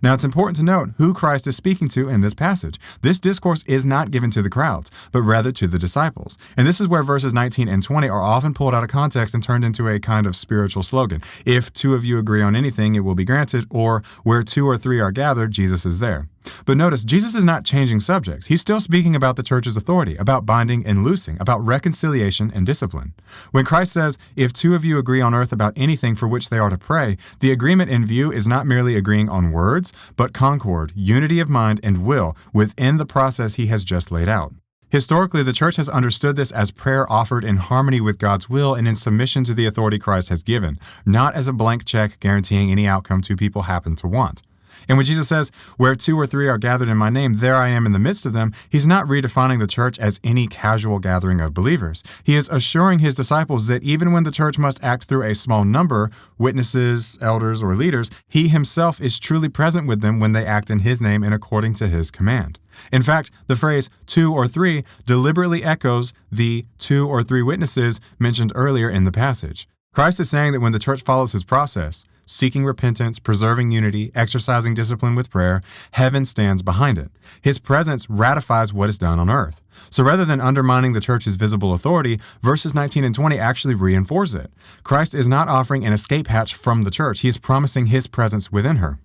Now, it's important to note who Christ is speaking to in this passage. This discourse is not given to the crowds, but rather to the disciples. And this is where verses 19 and 20 are often pulled out of context and turned into a kind of spiritual slogan. If two of you agree on anything, it will be granted, or where two or three are gathered, Jesus is there. But notice, Jesus is not changing subjects. He's still speaking about the church's authority, about binding and loosing, about reconciliation and discipline. When Christ says, if two of you agree on earth about anything for which they are to pray, the agreement in view is not merely agreeing on words, but concord, unity of mind and will within the process he has just laid out. Historically, the church has understood this as prayer offered in harmony with God's will and in submission to the authority Christ has given, not as a blank check guaranteeing any outcome two people happen to want. And when Jesus says, where two or three are gathered in my name, there I am in the midst of them, he's not redefining the church as any casual gathering of believers. He is assuring his disciples that even when the church must act through a small number, witnesses, elders, or leaders, he himself is truly present with them when they act in his name and according to his command. In fact, the phrase two or three deliberately echoes the two or three witnesses mentioned earlier in the passage. Christ is saying that when the church follows his process, seeking repentance, preserving unity, exercising discipline with prayer, heaven stands behind it. His presence ratifies what is done on earth. So rather than undermining the church's visible authority, verses 19 and 20 actually reinforce it. Christ is not offering an escape hatch from the church. He is promising his presence within her.